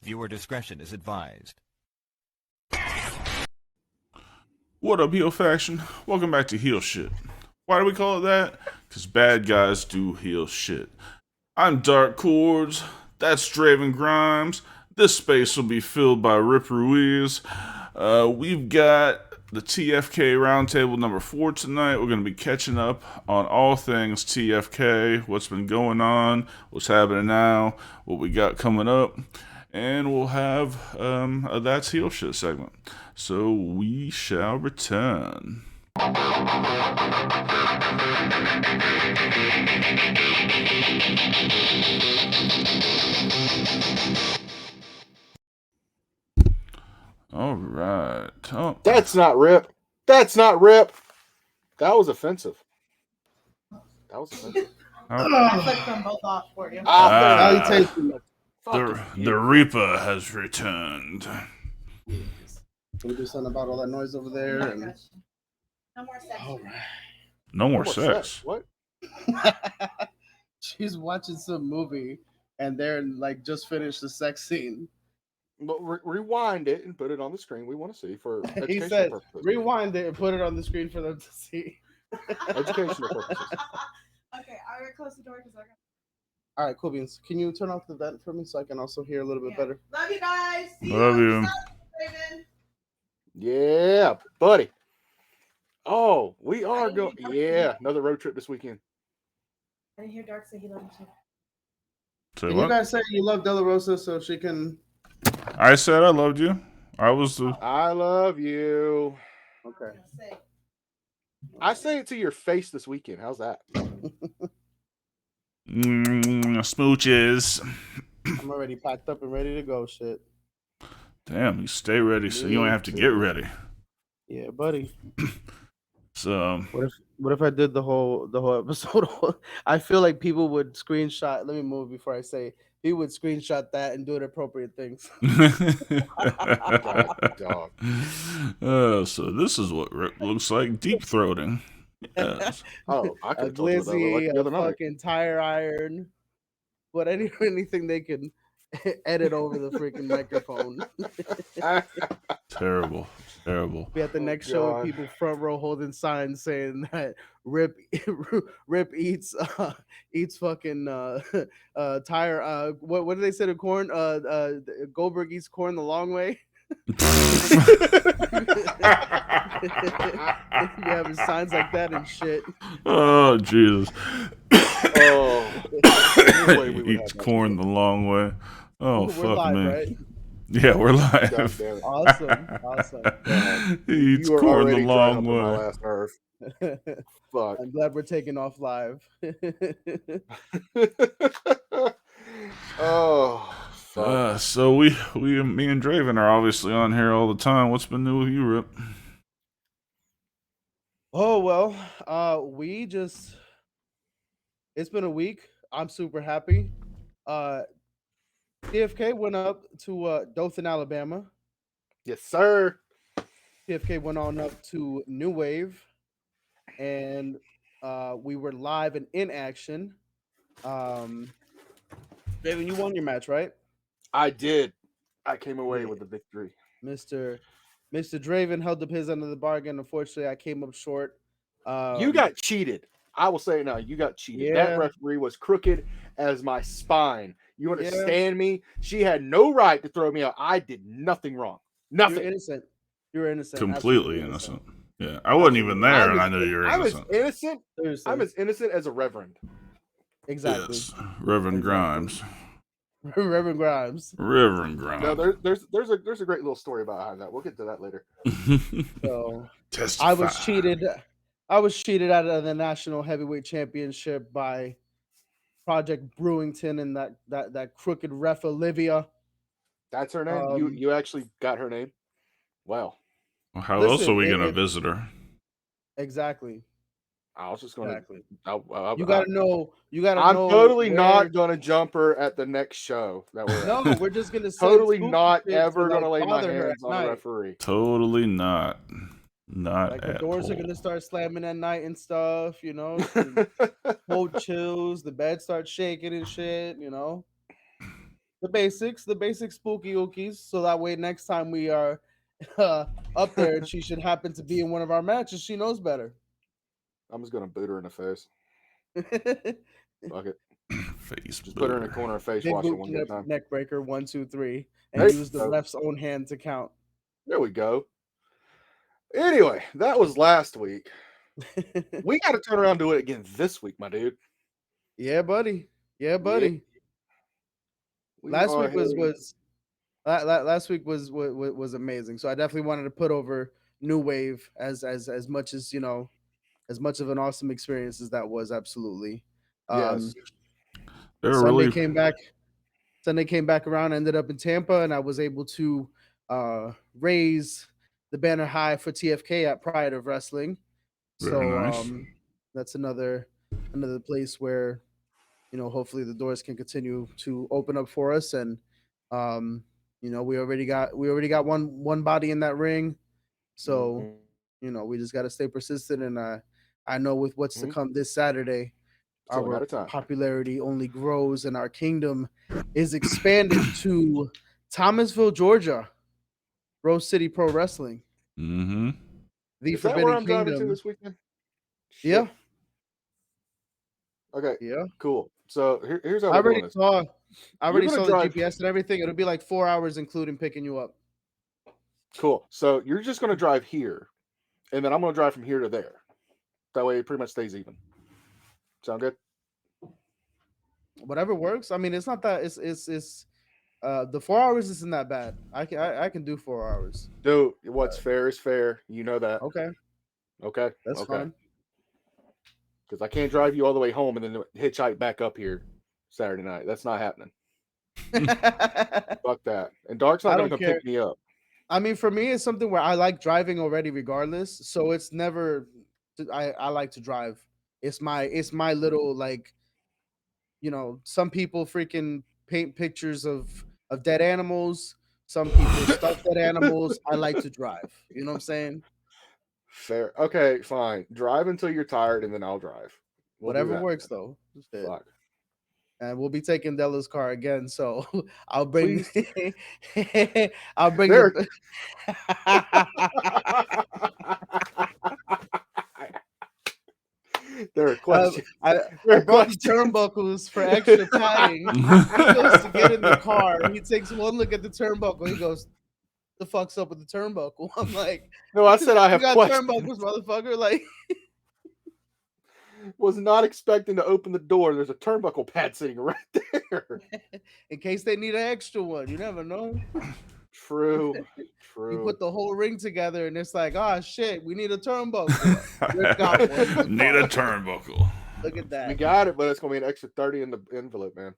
Viewer discretion is advised. What up, heel faction? Welcome back to Heel Shit. Why do we call it that? Because bad guys do heel shit. I'm Dark Cordz. That's Draven Grimes. This space will be filled by Rip Ruiz. We've got the TFK Roundtable number 4 tonight. We're going to be catching up on all things TFK, what's been going on, what's happening now, what we got coming up, and we'll have a That's Heel Shit segment. So we shall return. All right. Oh. That's not Rip. That's not Rip. That was offensive. That was offensive. I flipped them both off for you. The Reaper has returned. Can we do something about all that noise over there? And... No more sex. All right. No more sex. What? She's watching some movie and they're like just finished the sex scene. But rewind it and put it on the screen. We want to see for He educational said, purposes. rewind it and put it on the screen for them to see. Educational purposes. Okay, I will close the door because I got. All right, cool beans. Can you turn off the vent for me so I can also hear a little bit better? Love you guys. See Love you. Raven. Yeah, buddy. Oh, we are going. Yeah, another road trip this weekend. I didn't hear Dark say he loved you too. Say Can what? you guys say you love Della Rosa so she can... I said I loved you. I was the. I love you. Okay. I say it to your face this weekend. How's that? Smooches. I'm already packed up and ready to go, shit. Damn, you stay ready so you don't have to get ready. Yeah, buddy. So What if I did the whole episode? I feel like people would screenshot. Let me move before I say. People would screenshot that and do it appropriate things. Dog. So this is what Rip looks like deep throating. Yes. Oh, I A could have told you about that glizzy, like the a other night. fucking tire iron, but anything they can edit over the freaking microphone. Terrible. Be at the next show God. with people front row holding signs saying that Rip eats fucking tire. What did they say to corn? Goldberg eats corn the long way. You having signs like that and shit. Oh Jesus. Oh, anyway, we would Eats have that corn show. the long way. Oh We're fuck live, me. right? Yeah, we're God live. damn it. Awesome. He eats You are corn the already long trying to my way. last nerve. Fuck. I'm glad we're taking off live. Oh, fuck. So me and Draven are obviously on here all the time. What's been new with you, Rip? Oh well, it's been a week. I'm super happy. TFK went up to Dothan, Alabama. Yes, sir. TFK went on up to New Wave, and we were live and in action. David, you won your match, right? I did. I came away with the victory. Mr. Draven held up his end of the bargain. Unfortunately, I came up short. You got cheated. I will say it now. You got cheated. Yeah. That referee was crooked as my spine. You understand me? She had no right to throw me out. I did nothing wrong. Nothing. You're innocent. You're innocent. Completely Absolutely innocent. Yeah, I wasn't even there, and I knew you were I'm as innocent. innocent. Seriously. I'm as innocent as a reverend. Exactly. Yes, Reverend Grimes. Reverend Grimes. Reverend Grimes. No, there's a great little story about that. We'll get to that later. So Testify. I was cheated out of the National Heavyweight Championship by Project Brewington and that crooked ref Olivia. That's her name. You actually got her name. Wow. Well, how Listen, else are we gonna visit her? Exactly. I was just going Exactly. to. You gotta know. I'm know totally where- not going to jump her at the next show that we're at. No, we're just gonna send Totally spooky not shit ever going to like, lay my bother her hands at on a night. referee. Totally not. Not Like the at doors are all. gonna start slamming at night and stuff. You know, cold chills. The bed starts shaking and shit. You know. the basic spooky ookies. So that way, next time we are up there, and she should happen to be in one of our matches, she knows better. I'm just gonna boot her in the face. Fuck it. Face Just put her in a booter. corner and face Big wash her boot one good time. neck breaker, 1, 2, 3, and Hey, use the ref's own hand to count. There we go. Anyway, that was last week. We got to turn around and do it again this week, my dude. Yeah, buddy. Yeah, buddy. Last week was amazing. So I definitely wanted to put over New Wave as much as as much of an awesome experience as that was. Absolutely. Yes. Sunday came back around, ended up in Tampa, and I was able to raise the banner high for TFK at Pride of Wrestling. Very nice. That's another place where hopefully the doors can continue to open up for us, and we already got one body in that ring, so we just got to stay persistent, and I know with what's to come this Saturday, our popularity only grows and our kingdom is expanded to Thomasville, Georgia, Rose City Pro Wrestling. Mm-hmm. The Is Forbidden that where I'm Kingdom. driving to this weekend? Yeah. Okay. Yeah. Cool. So here's how I we're already doing this. I already saw the GPS and everything. It'll be like 4 hours, including picking you up. Cool. So you're just going to drive here, and then I'm going to drive from here to there. That way it pretty much stays even. Sound good? Whatever works. I mean, it's not that it's the 4 hours isn't that bad. I can do 4 hours. Dude, what's fair is fair. You know that. Okay. Okay. That's fine. Because I can't drive you all the way home and then hitchhike back up here Saturday night. That's not happening. Fuck that. And Dark's not going to come pick me up. I mean, for me, it's something where I like driving already, regardless. So it's never. I like to drive. It's my little some people freaking paint pictures of dead animals. Some people stuff dead animals. I like to drive. You know what I'm saying? Fair. Okay, fine. Drive until you're tired, and then I'll drive. Whatever works, though. Fuck. And we'll be taking Della's car again, so I'll bring. I'll bring. There are questions. I brought the turnbuckles for extra padding. He goes to get in the car. He takes one look at the turnbuckle. He goes, "The fuck's up with the turnbuckle?" I'm like, "No, I said I have questions. Turnbuckles, motherfucker!" Like, was not expecting to open the door. There's a turnbuckle pad sitting right there, in case they need an extra one. You never know. True. You put the whole ring together, and it's like, oh shit, we need a turnbuckle. Need a turnbuckle. Look at that. We got it, but it's gonna be an extra 30 in the envelope, man.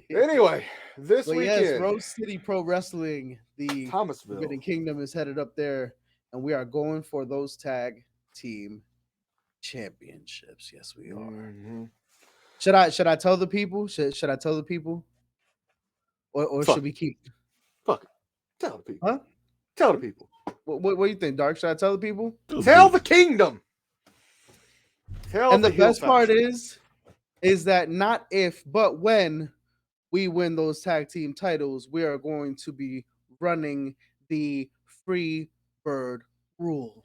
Anyway, this weekend, yes, Rose City Pro Wrestling, the Thomasville Forbidden Kingdom is headed up there, and we are going for those tag team championships. Yes, we are. Mm-hmm. Should I tell the people? Should I tell the people? Or should we keep? Fuck it. Tell the people. Huh? Tell the people. What do you think, Dark? Should I tell the people? Tell the kingdom. And the best part is that not if, but when we win those tag team titles, we are going to be running the free bird rule.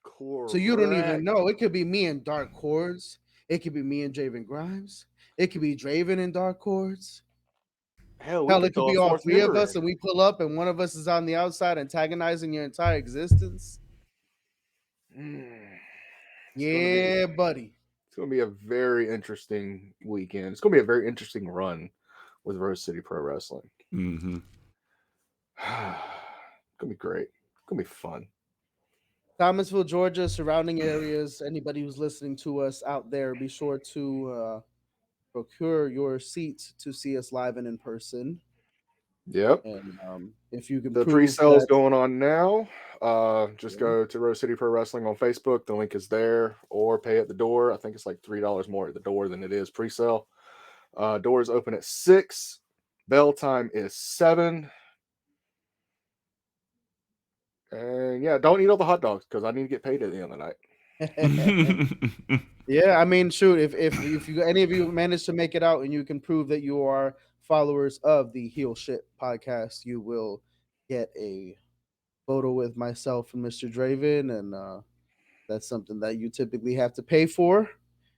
Correct. So you don't even know. It could be me and Dark Cordz. It could be me and Draven Grimes. It could be Draven and Dark Cordz. Hell, it could be all three of us, and we pull up, and one of us is on the outside antagonizing your entire existence. Yeah, buddy. It's going to be a very interesting weekend. It's going to be a very interesting run with Rose City Pro Wrestling. Mm-hmm. It's going to be great. It's going to be fun. Thomasville, Georgia, surrounding areas. Anybody who's listening to us out there, be sure to procure your seats to see us live and in person. Yep. And if you can, the pre-sale is going on now. Just go to Rose City Pro Wrestling on Facebook. The link is there, or pay at the door. I think it's like $3 more at the door than it is pre-sale. Doors open at 6. Bell time is 7. And yeah, don't eat all the hot dogs because I need to get paid at the end of the night. Yeah, I mean, shoot, if you any of you manage to make it out and you can prove that you are followers of the Heel Shit podcast, you will get a photo with myself and Mr. Draven, and that's something that you typically have to pay for.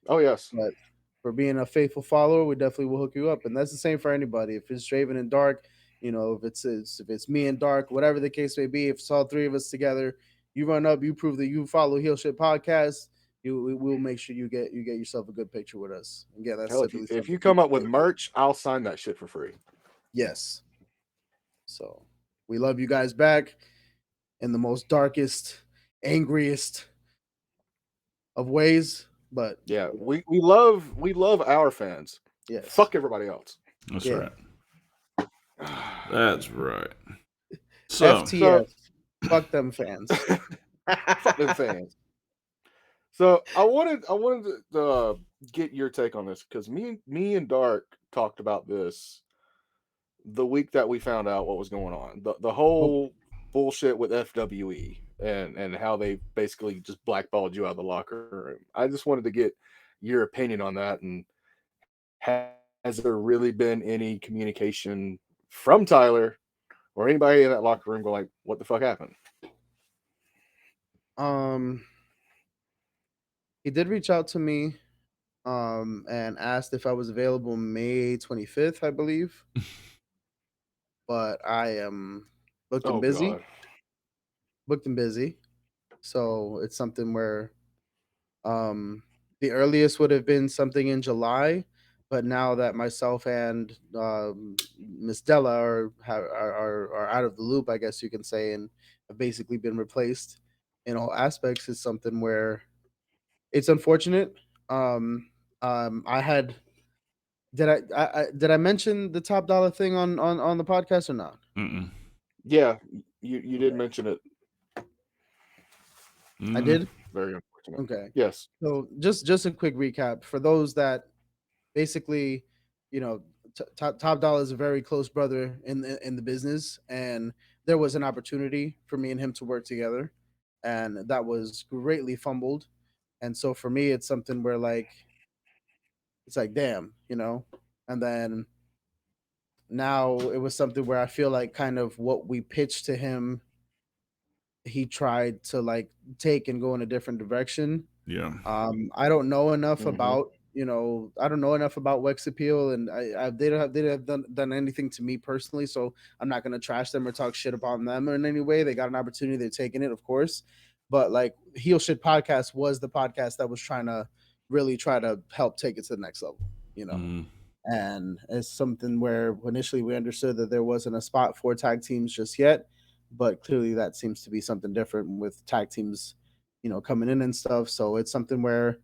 Oh yes. But for being a faithful follower, we definitely will hook you up, and that's the same for anybody. If it's Draven and Dark, if it's me and Dark, whatever the case may be, if it's all three of us together, you run up, you prove that you follow Heel Shit podcast. We'll make sure you get yourself a good picture with us. And yeah, that's Hell, typically if something you we come up with pay for. merch, I'll sign that shit for free. Yes. So we love you guys back in the most darkest, angriest of ways. But Yeah, we love our fans. yes. Fuck everybody else. That's Yeah. right. That's right. So, FTF. Fuck them fans. Fuck them fans. So I wanted to get your take on this because me and Dark talked about this the week that we found out what was going on. The whole bullshit with FWE and how they basically just blackballed you out of the locker room. I just wanted to get your opinion on that, and has there really been any communication from Tyler or anybody in that locker room going like, what the fuck happened? He did reach out to me and asked if I was available May 25th, I believe. But I am booked and Oh busy. God. Booked and busy. So it's something where the earliest would have been something in July, but now that myself and Miss Della are out of the loop, I guess you can say, and have basically been replaced in all aspects, is something where it's unfortunate. I had did I mention the top dollar thing on the podcast or not? mm-mm. Yeah, you did mention it. I did. Very unfortunate. Okay. Yes. So just a quick recap for those that basically, Top Dollar is a very close brother in the business, and there was an opportunity for me and him to work together, and that was greatly fumbled. And so for me, it's something where it's like damn, and then now it was something where I feel like kind of what we pitched to him, he tried to take and go in a different direction. Yeah. I don't know enough Mhm. about I don't know enough about Wex Appeal, and they don't have done anything to me personally, so I'm not gonna trash them or talk shit about them in any way. They got an opportunity, they're taking it, of course. But Heel Shit Podcast was the podcast that was trying to really try to help take it to the next level, Mm. and it's something where initially we understood that there wasn't a spot for tag teams just yet, but clearly that seems to be something different with tag teams, coming in and stuff. So it's something where,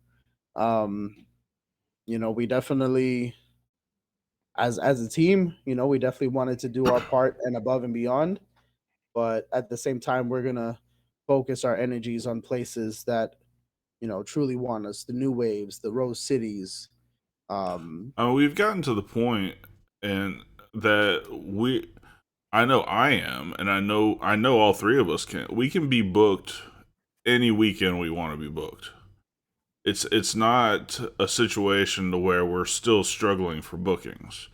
we definitely, as a team, we definitely wanted to do our part and above and beyond, but at the same time, we're gonna focus our energies on places that truly want us, the New Waves, the Rose Cities. We've gotten to the point, and that I know I am, and I know all three of us can. We can be booked any weekend we want to be booked. It's not a situation to where we're still struggling for bookings.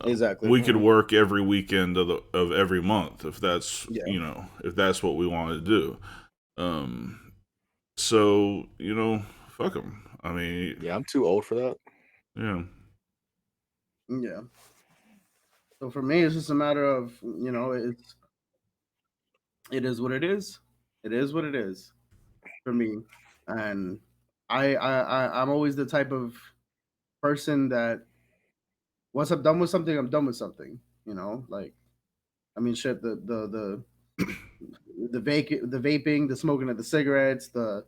Exactly. We could work every weekend of every month if that's Yeah. if that's what we want to do. So fuck them. I mean, Yeah, I'm too old for that. yeah. Yeah. So for me, it's just a matter of it is what it is. It is what it is for me, and I'm always the type of person that once I'm done with something, I'm done with something. I mean, shit. The vaping, the smoking of the cigarettes, the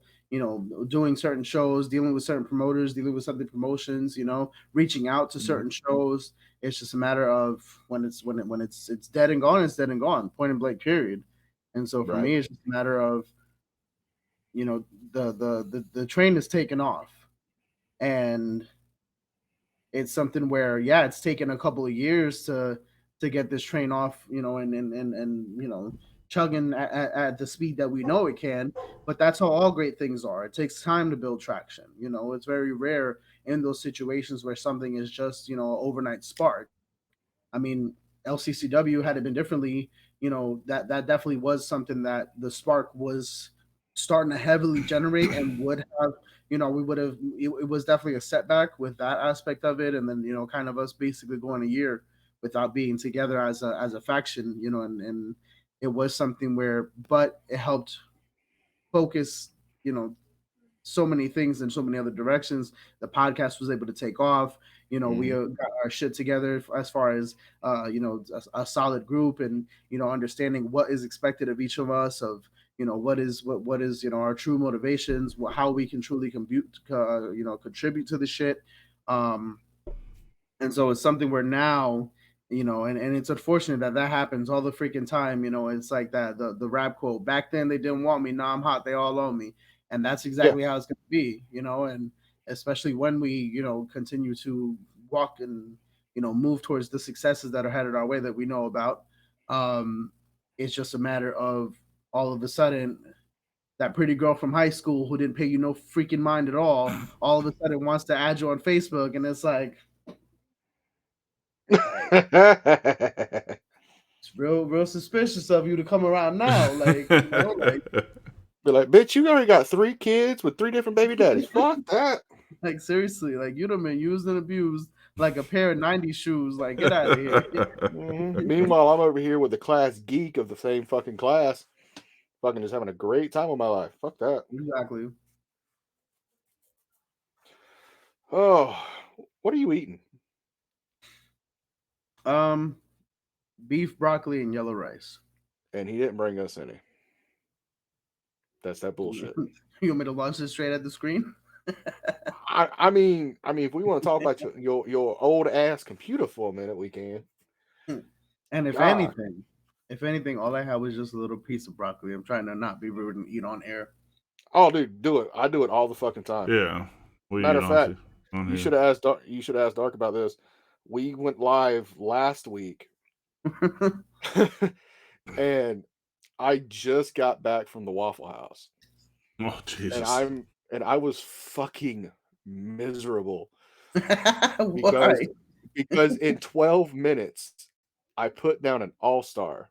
doing certain shows, dealing with certain promoters, dealing with something promotions, reaching out to certain shows. It's just a matter of when it's dead and gone, it's dead and gone, point and blank, period. And so for Right. me, it's just a matter of the train is taken off, and it's something where it's taken a couple of years to get this train off, and chugging at the speed that we know it can. But that's how all great things are. It takes time to build traction. It's very rare in those situations where something is just overnight spark. I mean, LCCW had it been differently, that definitely was something that the spark was starting to heavily generate and would have, we would have. It was definitely a setback with that aspect of it, and then kind of us basically going a year without being together as a faction, and it was something where, but it helped focus, so many things in so many other directions. The podcast was able to take off. We got our shit together as far as a solid group, and understanding what is expected of each of us, of what is our true motivations, how we can truly contribute to the shit. And so it's something where now, and it's unfortunate that happens all the freaking time. It's like that the rap quote, back then they didn't want me, now I'm hot, they all own me. And that's exactly how it's going to be, and especially when we, continue to walk and, move towards the successes that are headed our way that we know about. It's just a matter of all of a sudden that pretty girl from high school who didn't pay you no freaking mind at all of a sudden wants to add you on Facebook. And it's like, it's real suspicious of you to come around now. Like, be like, bitch, you already got 3 kids with 3 different baby daddies. Fuck that. Like, seriously, like, you'd have been used and abused like a pair of 90s shoes. Like, get out of here. Meanwhile, I'm over here with the class geek of the same fucking class, fucking just having a great time with my life. Fuck that. Exactly. Oh, what are you eating? Beef, broccoli, and yellow rice. And he didn't bring us any. That's that bullshit. You want me to launch this straight at the screen? I mean, if we want to talk about your old ass computer for a minute, we can. And if anything, all I had was just a little piece of broccoli. I'm trying to not be rude and eat on air. Oh, dude, do it. I do it all the fucking time. Yeah. Matter of fact, you should have asked Dark. You should ask Dark about this. We went live last week, and I just got back from the Waffle House. Oh Jesus! And I was fucking miserable Why? because in 12 minutes I put down an all-star.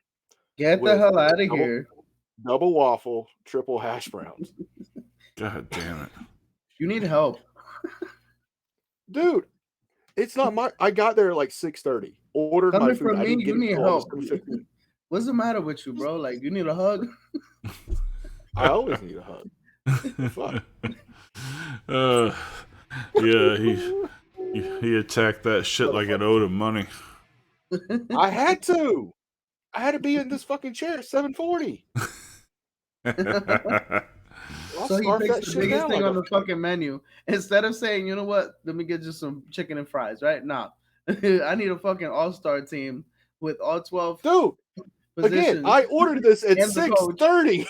Get the hell out of here! Double waffle, triple hash browns. God damn it! You need help, dude. It's not my. I got there at like 6:30. Ordered coming my food. from me, you need help. 7:15. What's the matter with you, bro? Like, you need a hug? I always need a hug. Fuck. Yeah, he attacked that shit like it owed him money. I had to be in this fucking chair at 7:40. So he picks the biggest thing on the fucking menu. Instead of saying, you know what, let me get you some chicken and fries, right? Nah. I need a fucking all-star team with all 12 dude. positions. Again, I ordered this at 6:30.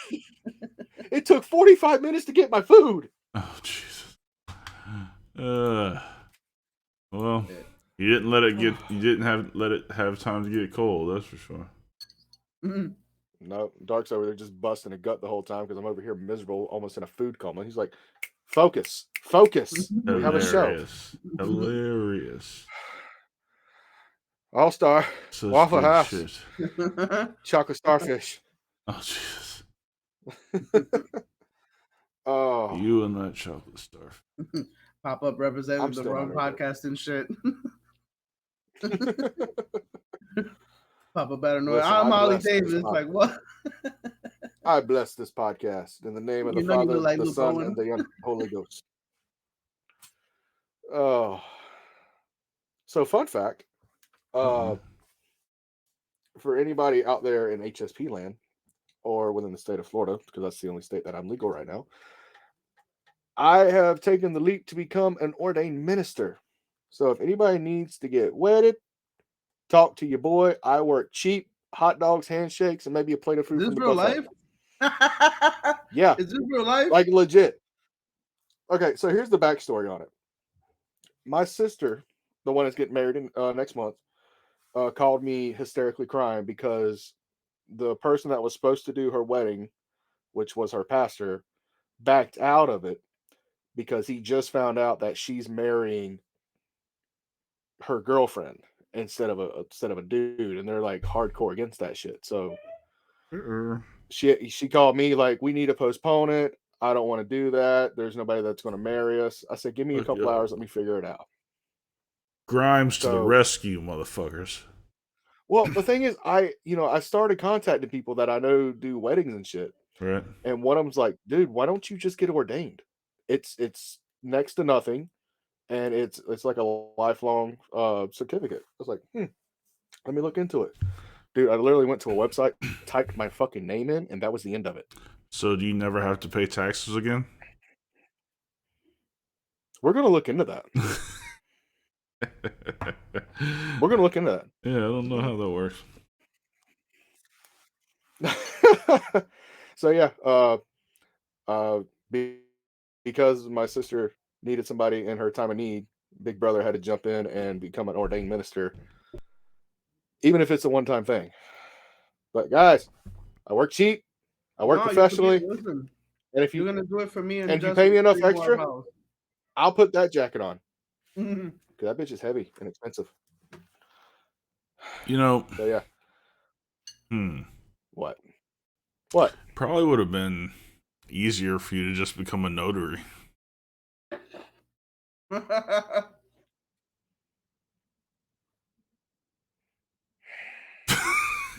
It took 45 minutes to get my food. Oh Jesus. Well, you didn't let it get. You didn't let it have time to get cold. That's for sure. Mm-hmm. No, Dark's over there just busting a gut the whole time because I'm over here miserable, almost in a food coma. He's like, "Focus, focus. We have a show." Hilarious. All-star, Waffle House, shit. chocolate starfish. Oh Jesus. Oh, you and that chocolate starfish. Pop up representing the wrong podcast and shit. Papa better know. I'm Ollie Davis. Like, what? I bless this podcast in the name of the Father, the Son, and the Holy Ghost. Oh, so fun fact. For anybody out there in HSP land or within the state of Florida, because that's the only state that I'm legal right now, I have taken the leap to become an ordained minister. So if anybody needs to get wedded, talk to your boy. I work cheap, hot dogs, handshakes, and maybe a plate of food. Is from this the real buffet. Life? Yeah. Is this real life? Like legit. Okay, so here's the backstory on it. My sister, the one that's getting married in, next month, called me hysterically crying because the person that was supposed to do her wedding, which was her pastor, backed out of it because he just found out that she's marrying her girlfriend. instead of a dude, and they're like hardcore against that shit. So Uh-uh. she called me like, we need to postpone it. I don't want to do that. There's nobody that's going to marry us. I said, give me a Fuck couple yeah. hours. Let me figure it out. Grimes to the So- rescue, motherfuckers. Well, the thing is, I started contacting people that I know do weddings and shit. Right. And one of them's like, dude, why don't you just get ordained? It's next to nothing, and it's like a lifelong certificate. I was like, let me look into it. Dude, I literally went to a website, typed my fucking name in, and that was the end of it. So do you never have to pay taxes again? We're gonna look into that. We're gonna look into that. Yeah, I don't know how that works. So yeah, because my sister needed somebody in her time of need, Big Brother had to jump in and become an ordained minister, even if it's a one-time thing. But guys, I work cheap, I work No, professionally, listen, and if you're you gonna do it for me, and if you just pay me enough 3 more extra, hours. I'll put that jacket on Mhm. because that bitch is heavy and expensive. You know, So yeah, what? probably would have been easier for you to just become a notary.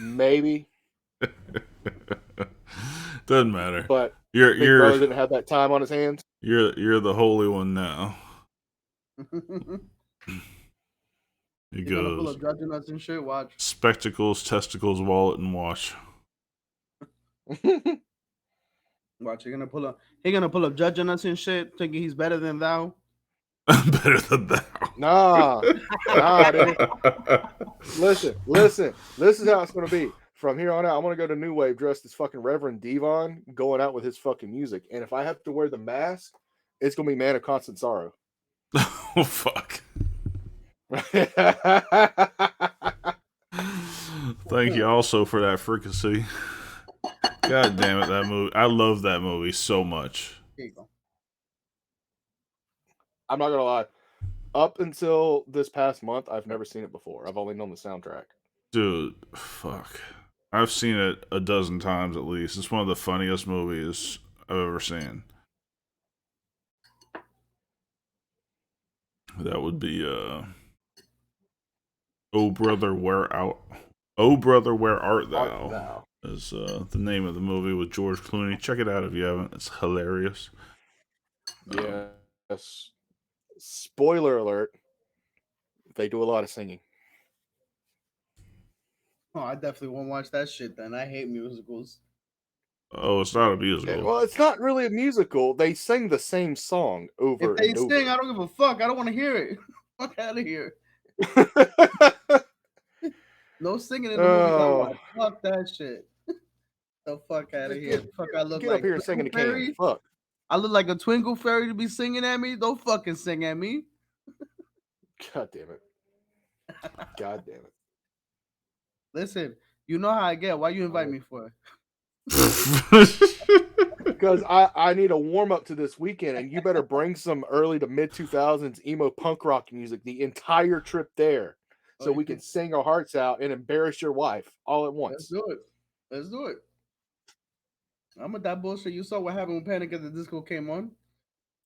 Maybe, Doesn't matter. but You're Big Brother didn't have that time on his hands. you're the holy one now. It You're gonna pull goes up judging us and shit. Watch. spectacles, testicles, wallet, and watch. Watch. You're gonna pull up. He gonna pull up judging us and shit, thinking he's better than thou. Better than that. Nah, dude. Listen. This is how it's gonna be. From here on out, I'm gonna go to New Wave dressed as fucking Reverend Devon, going out with his fucking music. And if I have to wear the mask, it's gonna be Man of Constant Sorrow. Oh fuck. Thank you also for that fricassee. God damn it, that movie. I love that movie so much. Here you go. I'm not gonna lie. Up until this past month, I've never seen it before. I've only known the soundtrack. Dude, fuck. I've seen it a dozen times at least. It's one of the funniest movies I've ever seen. That would be Oh Brother Where Art Thou is the name of the movie with George Clooney. Check it out if you haven't. It's hilarious. Yes. Spoiler alert. They do a lot of singing. Oh, I definitely won't watch that shit. Then I hate musicals. Oh, it's not a musical. Well, it's not really a musical. They sing the same song over If they and sing, I over. don't give a fuck. I don't want to hear it. Fuck out of here. No singing in the movies I watch. Fuck that shit. The fuck out of here. Fuck, I look Get like up here and sing in the can. Fairy. Fuck. I look like a twinkle fairy to be singing at me. Don't fucking sing at me. God damn it. God damn it. Listen, you know how I get. Why you invite me for? Because I need a warm up to this weekend, and you better bring some early to mid 2000s emo punk rock music the entire trip there, so we can sing our hearts out and embarrass your wife all at once. Let's do it. I'm with that bullshit. You saw what happened when Panic at the Disco came on.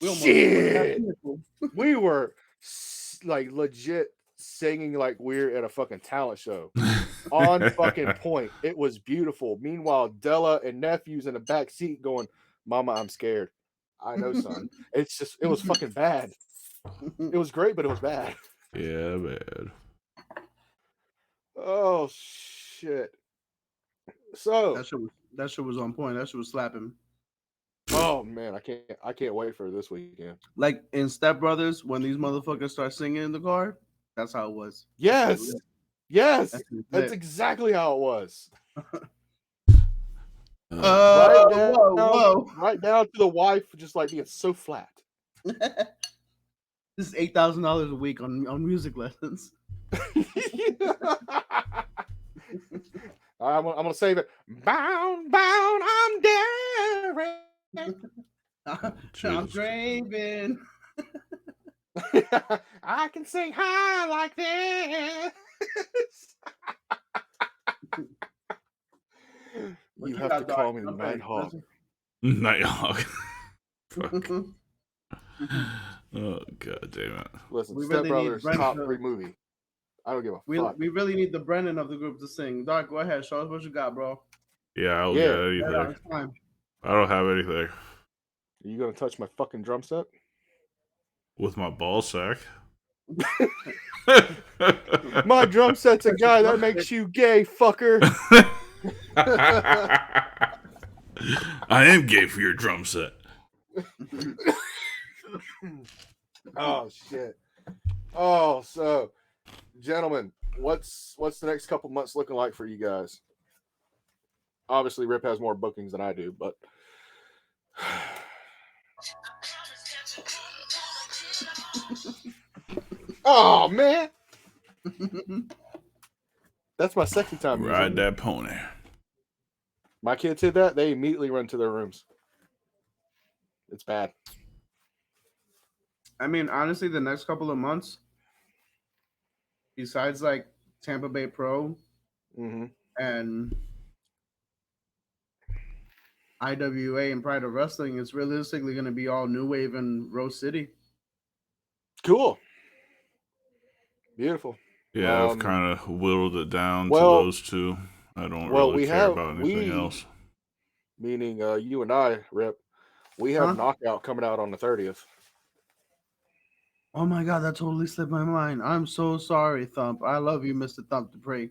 Shit, we were like legit singing like we're at a fucking talent show. On fucking point. It was beautiful. Meanwhile, Della and nephews in the back seat going, "Mama, I'm scared." I know, son. It was fucking bad. It was great, but it was bad. Yeah, bad. Oh shit. So that shit was on point. That shit was slapping. Oh man, I can't wait for this weekend. Like in Step Brothers, when these motherfuckers start singing in the car, that's how it was. Yes. That's exactly how it was. Right down to the wife just like being so flat. This is $8,000 a week on music lessons. I'm gonna save it. Bound, I'm daring. I'm craving. I can sing high like this. You have to call me the Nighthawk. Nighthawk. Fuck. Oh, god damn it. Listen, We Step really Brothers need top Brent 3 movie. I don't give a We fuck. really need the Brennan of the group to sing. Doc, go ahead. Show us what you got, bro. Yeah, I don't Yeah. got anything. Yeah, it's time. I don't have anything. Are you gonna touch my fucking drum set? With my ball sack. My drum set's a guy that makes you gay, fucker. I am gay for your drum set. Oh shit. Oh, so gentlemen, what's the next couple months looking like for you guys? Obviously, Rip has more bookings than I do, but oh man, that's my sexy time. Ride that pony. My kids did that; they immediately run to their rooms. It's bad. I mean, honestly, the next couple of months, besides like Tampa Bay Pro and IWA and Pride of Wrestling, it's realistically going to be all New Wave and Rose City. Cool. Beautiful. Yeah, I've kind of whittled it down to those two. I don't really care about anything else. Meaning you and I, Rip, we have Knockout coming out on the 30th. Oh my God, that totally slipped my mind. I'm so sorry, Thump. I love you, Mr. Thump Dupree.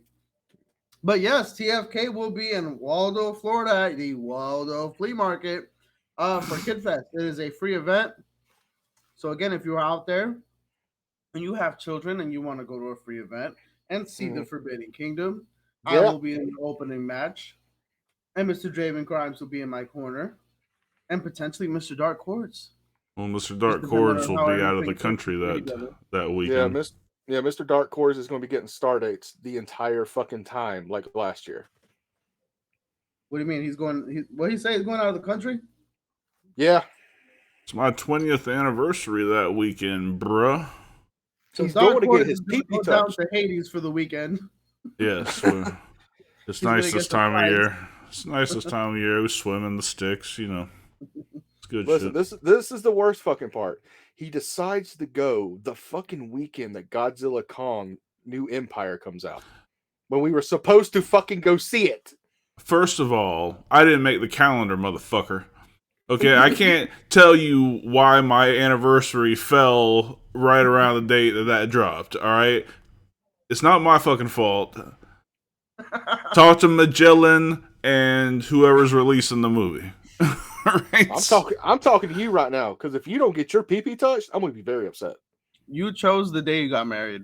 But yes, TFK will be in Waldo, Florida at the Waldo Flea Market for Kid Fest. It is a free event. So again, if you're out there and you have children and you want to go to a free event and see the Forbidden Kingdom, I will be in the opening match. And Mr. Draven Grimes will be in my corner. And potentially Mr. Dark Cordz. Well, Mr. Dark Cordz will be out of the country that weekend. Yeah, Mr. Dark Cordz is going to be getting star dates the entire fucking time, like last year. What do you mean? What did he say? He's going out of the country? Yeah. It's my 20th anniversary that weekend, bruh. So he's going to get his pee-pee down to Hades for the weekend. Yes. It's nice this time of year. It's nice this time of year. We swim in the sticks, you know. It's good shit. This is the worst fucking part. He decides to go the fucking weekend that Godzilla Kong New Empire comes out. When we were supposed to fucking go see it. First of all, I didn't make the calendar, motherfucker. Okay, I can't tell you why my anniversary fell right around the date that dropped, alright? It's not my fucking fault. Talk to Magellan and whoever's releasing the movie. Right? I'm talking to you right now, because if you don't get your pee-pee touched, I'm going to be very upset. You chose the day you got married.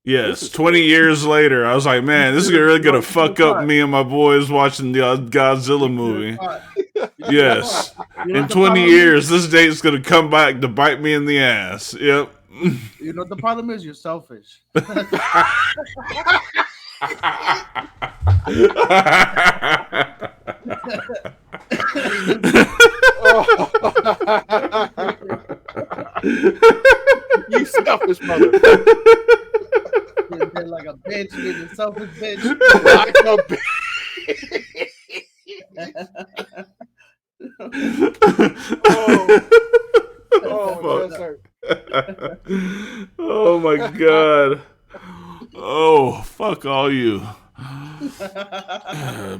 Yes, 20 years later, I was like, man, this is really going to fuck up me and my boys watching the Godzilla movie. Yes. In 20 years, this date's going to come back to bite me in the ass. Yep. You know, the problem is you're selfish. You selfish mother. You're like a bitch. You're a selfish bitch. Like a bitch. Oh my god. Oh, fuck all you.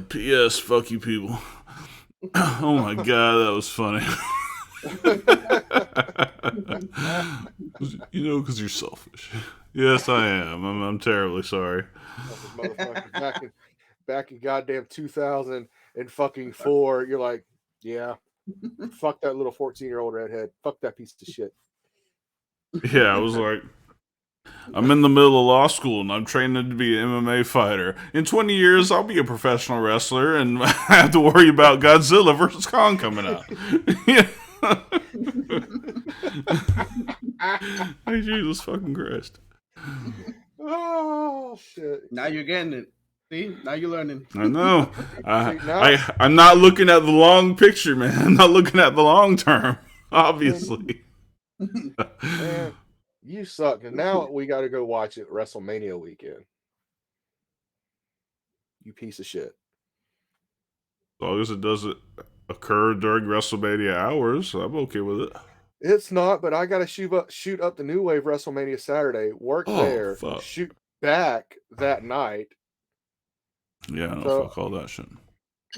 P.S. Fuck you people. Oh my god, that was funny. You know, because you're selfish. Yes, I am. I'm terribly sorry. Back in goddamn 2004, you're like, yeah, fuck that little 14-year-old redhead. Fuck that piece of shit. Yeah, I was like, I'm in the middle of law school and I'm training to be an MMA fighter. In 20 years, I'll be a professional wrestler and I have to worry about Godzilla versus Kong coming out. Yeah. Hey, Jesus fucking Christ. Oh, shit. Now you're getting it. See? Now you're learning. I know. I'm not looking at the long picture, man. I'm not looking at the long term, obviously. Man, You suck. And now we got to go watch it WrestleMania weekend. You piece of shit. As long as it doesn't occur during WrestleMania hours, I'm okay with it. It's not, but I got to shoot up the New Wave WrestleMania Saturday, work there, Fuck. shoot back that night. Yeah, no, So- fuck all that shit.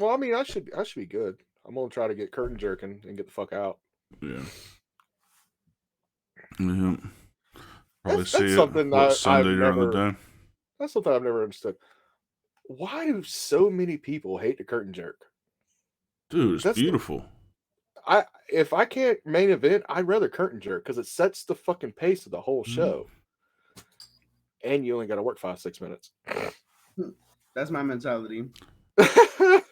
Well, I mean, I should be good. I'm gonna try to get curtain jerking and get the fuck out. Yeah. Yeah. Probably That's see it something what, I've Sunday during the never- day. That's something I've never understood. Why do so many people hate the curtain jerk? Dude, it's That's the- beautiful. If I can't main event, I'd rather curtain jerk because it sets the fucking pace of the whole show. And you only got to work 5-6 minutes. That's my mentality. Oh.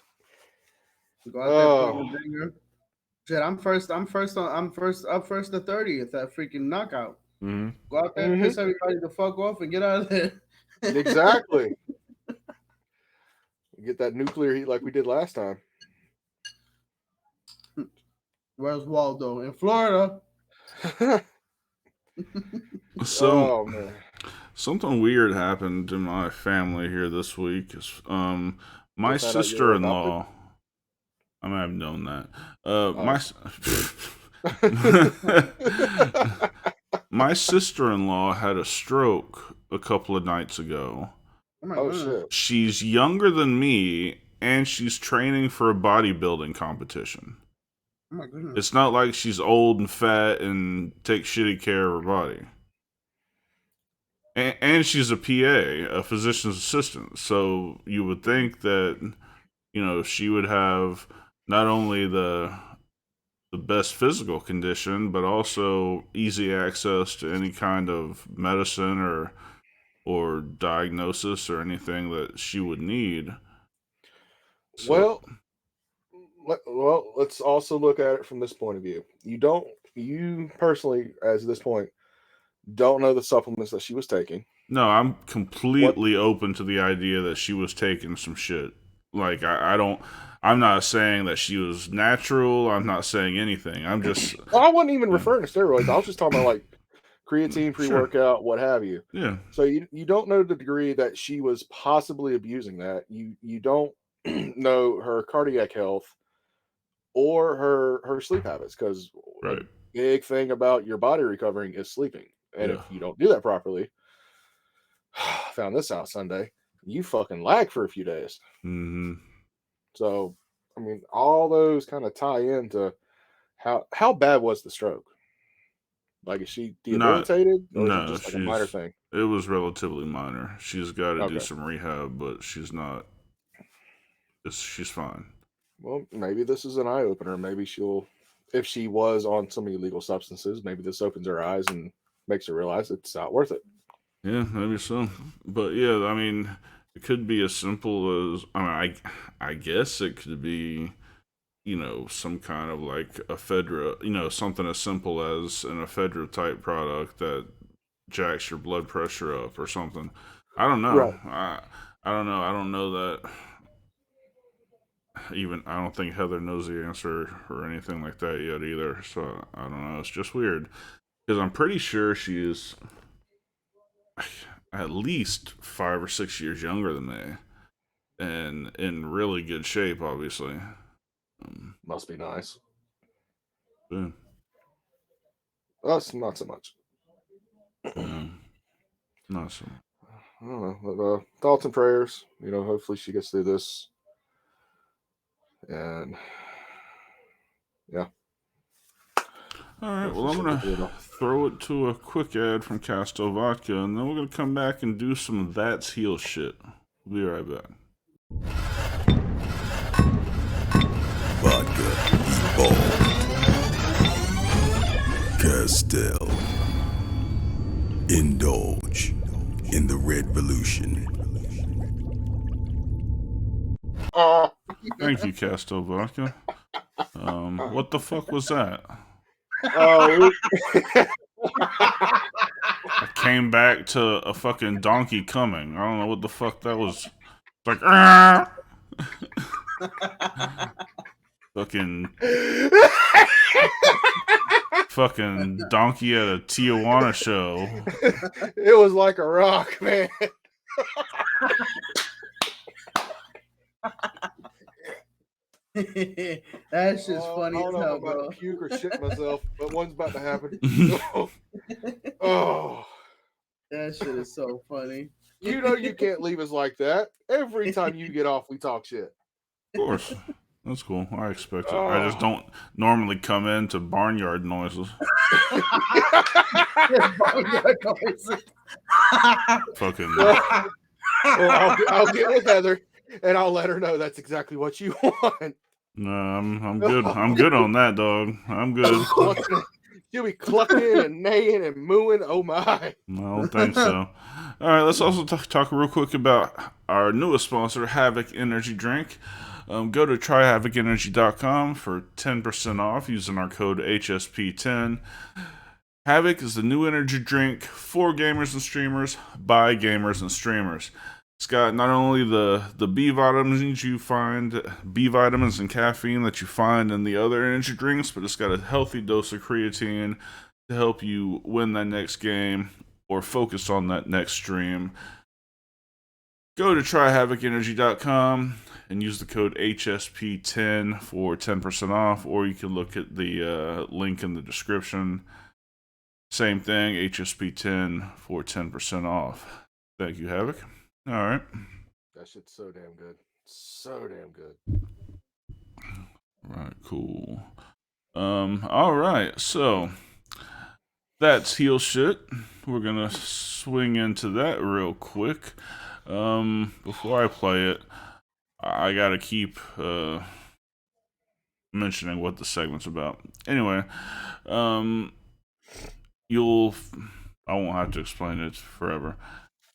Go out there, put the banger. Shit, I'm first up first the 30th at freaking knockout. Mm-hmm. Go out there, piss everybody the fuck off, and get out of there. Exactly. Get that nuclear heat like we did last time. Where's Waldo? In Florida. So, oh man. something weird happened in my family here this week. My What's that, sister-in-law. I might have known that. My sister-in-law had a stroke a couple of nights ago. Oh my Oh God. shit. She's younger than me, and she's training for a bodybuilding competition. Oh my goodness. It's not like she's old and fat and takes shitty care of her body. And she's a PA, a physician's assistant. So you would think that, she would have not only the best physical condition, but also easy access to any kind of medicine or diagnosis or anything that she would need. So, Let's also look at it from this point of view. You personally, as this point, don't know the supplements that she was taking. no, I'm completely open to the idea that she was taking some shit. Like, I'm not saying that she was natural. I'm not saying anything. I'm just, Well, I wasn't even referring to steroids. I was just talking about like creatine, pre-workout, what have you. yeah. So you don't know the degree that she was possibly abusing that. You don't know her cardiac health or her sleep habits, because Right. a big thing about your body recovering is sleeping. And Yeah. if you don't do that properly, found this out Sunday, you fucking lag for a few days. Mm-hmm. So, I mean, all those kind of tie into how bad was the stroke? Like, is she debilitated, or is it just like a minor thing? It was relatively minor. She's got to do Okay. some rehab, but she's not. She's fine. Well, maybe this is an eye opener. Maybe if she was on some illegal substances, maybe this opens her eyes and makes her realize it's not worth it. Yeah, maybe so. But yeah, I mean, it could be as simple as, I guess it could be, some kind of like ephedra, something as simple as an ephedra type product that jacks your blood pressure up or something. I don't know. Right. I don't know. I don't know that. Even I don't think Heather knows the answer or anything like that yet either. So I don't know. It's just weird because I'm pretty sure she is at least 5 or 6 years younger than me, and in really good shape, obviously. Must be nice. Yeah. Us, not so much. Yeah. Not so. I don't know. But, thoughts and prayers. Hopefully she gets through this. And yeah. All right. Well, I'm gonna throw it to a quick ad from Casto Vodka, and then we're gonna come back and do some That's Heel shit. We'll be right back. Vodka evolved. Castell. Indulge in the revolution. Thank you, Casto Vodka. What the fuck was that? Oh, I came back to a fucking donkey coming. I don't know what the fuck that was. It's like, "Argh!" fucking fucking donkey at a Tijuana show. It was like a rock, man. That shit's funny I don't as know hell, if I'm about bro. to puke or shit myself, but one's about to happen. Oh, That shit is so funny. you know you can't leave us like that. Every time you get off, we talk shit. Of course. That's cool. I expect it. I just don't normally come into barnyard noises. Fucking. Well, I'll get with Heather and I'll let her know that's exactly what you want. No, I'm good. I'm good on that, dog. I'm good. She'll be clucking and neighing and mooing. Oh my! I don't think so. All right, let's also talk real quick about our newest sponsor, Havoc Energy Drink. Go to tryhavocenergy.com for 10% off using our code HSP10. Havoc is the new energy drink for gamers and streamers by gamers and streamers. It's got not only the B vitamins you find, B vitamins and caffeine that you find in the other energy drinks, but it's got a healthy dose of creatine to help you win that next game or focus on that next stream. Go to tryhavocenergy.com and use the code HSP10 for 10% off, or you can look at the link in the description. Same thing, HSP10 for 10% off. Thank you, Havoc. All right. That shit's so damn good. So damn good. Right, cool. All right, so that's heel shit. We're gonna swing into that real quick. Before I play it, I gotta keep mentioning what the segment's about. Anyway, I won't have to explain it forever.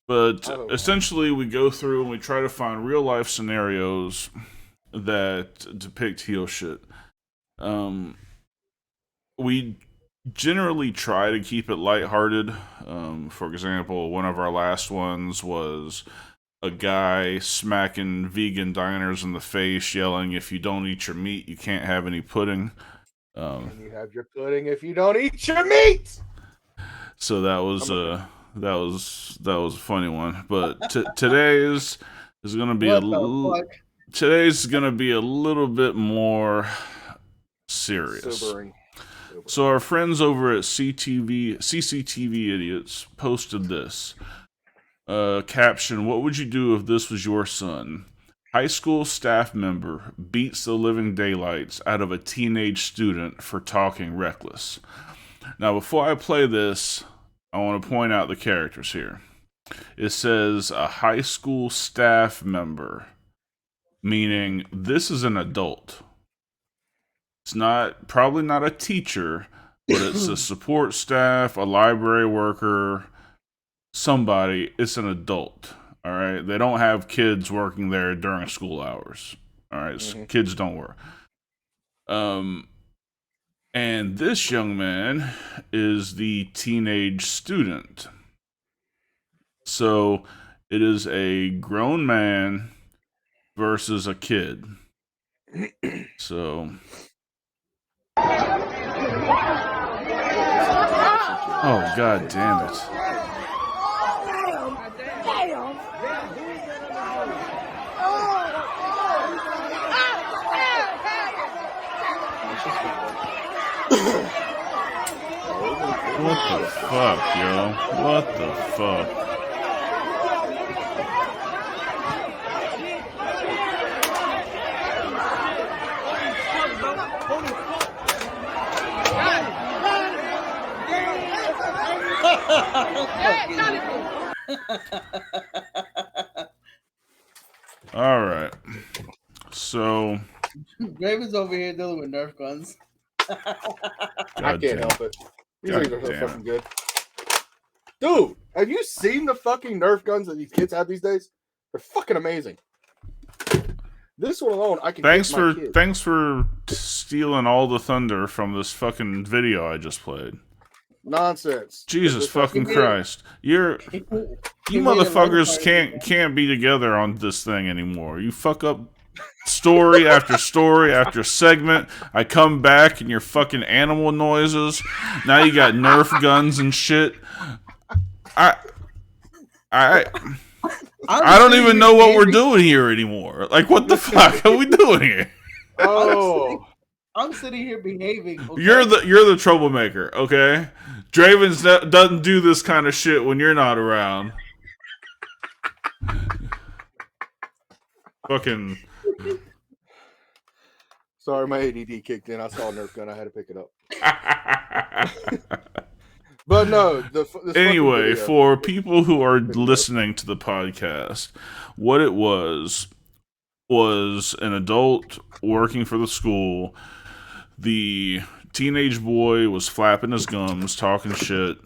But essentially, we go through and we try to find real life scenarios that depict heel shit. We generally try to keep it lighthearted. For example, one of our last ones was a guy smacking vegan diners in the face, yelling, "If you don't eat your meat, you can't have any pudding." And you have your pudding if you don't eat your meat. So that was a funny one. But today's is gonna be today's gonna be a little bit more serious. Sobering. So our friends over at CCTV Idiots posted this caption: "What would you do if this was your son? High school staff member beats the living daylights out of a teenage student for talking reckless." Now, before I play this, I want to point out the characters here. It says a high school staff member, meaning this is an adult. It's probably not a teacher, but it's a support staff, a library worker, somebody. It's an adult, all right? They don't have kids working there during school hours, all right? So kids don't work. And this young man is the teenage student. So it is a grown man versus a kid. So... Oh, god damn it. What the fuck, yo? What the fuck? All right. So Raven's over here dealing with Nerf guns. I can't help it. These things are so fucking good. Dude, have you seen the fucking Nerf guns that these kids have these days? They're fucking amazing. This one alone, I can. Thanks for stealing all the thunder from this fucking video I just played. Nonsense. Jesus fucking Christ. You motherfuckers can't be together on this thing anymore. You fuck up story after story after segment. I come back and your fucking animal noises. Now you got Nerf guns and shit. I don't even know what we're doing here anymore. Like, what the fuck are we doing here? Oh, I'm sitting here behaving. Okay? You're the troublemaker, okay? Dravens doesn't do this kind of shit when you're not around. Fucking. sorry, my ADD kicked in. I saw a Nerf gun. I had to pick it up. But no, anyway, for people who are listening to the podcast, what it was an adult working for the school. The teenage boy was flapping his gums, talking shit,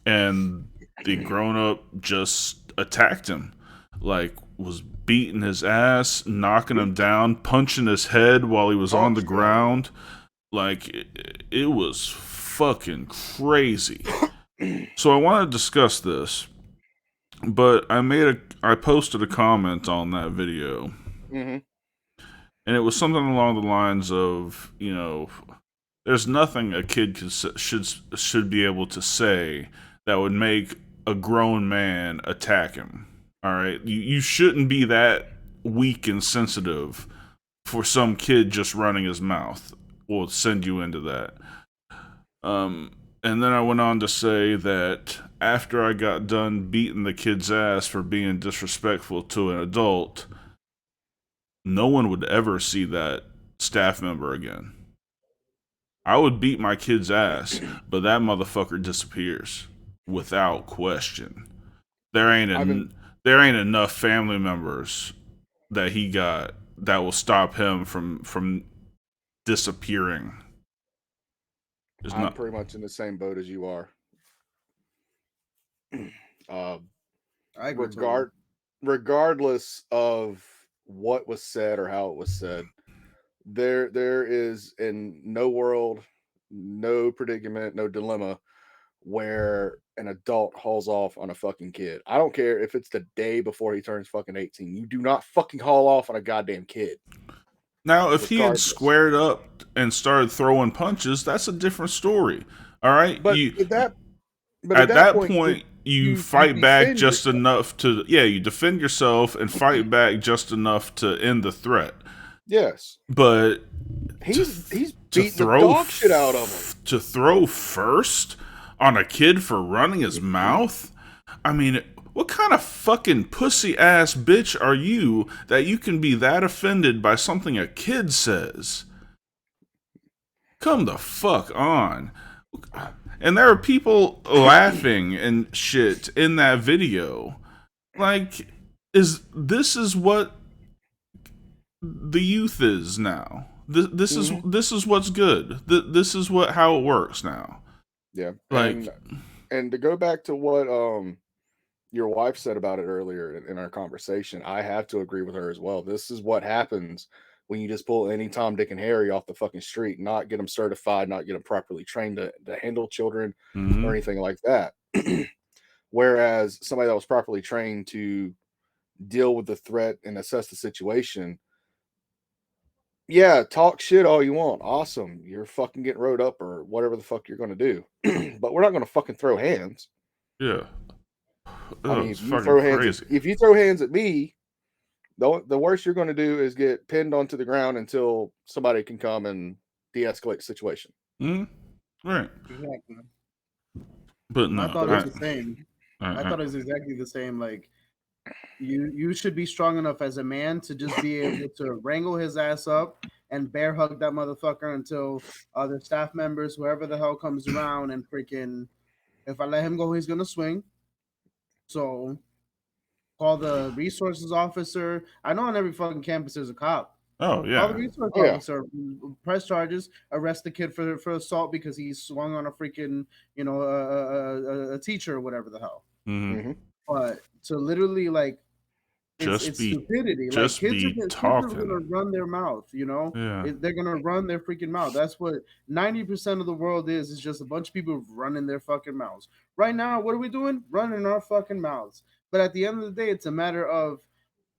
and the grown-up just attacked him. Like, was beating his ass, knocking him down, punching his head while he was on the ground. Like, it was fucking crazy. So I want to discuss this, but I posted a comment on that video, and it was something along the lines of, there's nothing a kid should be able to say that would make a grown man attack him. All right, you shouldn't be that weak and sensitive for some kid just running his mouth. Will send you into that. And then I went on to say that after I got done beating the kid's ass for being disrespectful to an adult, no one would ever see that staff member again. I would beat my kid's ass, but that motherfucker disappears without question. There ain't enough family members that he got that will stop him from disappearing. I'm pretty much in the same boat as you are. I agree. Regardless of what was said or how it was said, there is in no world, no predicament, no dilemma where an adult hauls off on a fucking kid. I don't care if it's the day before he turns fucking 18. You do not fucking haul off on a goddamn kid. Now, if he had squared up and started throwing punches, that's a different story. All right? But at that point, you fight back just enough to... Yeah, you defend yourself and fight back just enough to end the threat. Yes. But... He's beating the dog shit out of him. To throw first on a kid for running his mouth? I mean... What kind of fucking pussy-ass bitch are you that you can be that offended by something a kid says? Come the fuck on. And there are people laughing and shit in that video. Like, this is what the youth is now. This is what's good. This is how it works now. Yeah. Like, and to go back to what your wife said about it earlier in our conversation, I have to agree with her as well. This is what happens when you just pull any Tom, Dick, and Harry off the fucking street, not get them certified, not get them properly trained to handle children or anything like that. Whereas somebody that was properly trained to deal with the threat and assess the situation, yeah, talk shit all you want. Awesome. You're fucking getting rode up or whatever the fuck you're going to do. But we're not going to fucking throw hands. Yeah. I mean, if you throw hands at me, the worst you're going to do is get pinned onto the ground until somebody can come and de-escalate the situation. Right. Exactly. But no, I thought it was the same. I thought it was exactly the same. Like, you should be strong enough as a man to just be able to wrangle his ass up and bear hug that motherfucker until other staff members, whoever the hell comes around, and freaking, if I let him go, he's gonna swing. So call the resources officer. I know on every fucking campus there's a cop. Oh yeah. Call the resource officer, press charges, arrest the kid for assault because he swung on a freaking, a teacher or whatever the hell. But to literally like, it's stupidity. Just like kids are gonna run their mouth, they're gonna run their freaking mouth. That's what 90% of the world is just a bunch of people running their fucking mouths. Right now, what are we doing? Running our fucking mouths. But at the end of the day, it's a matter of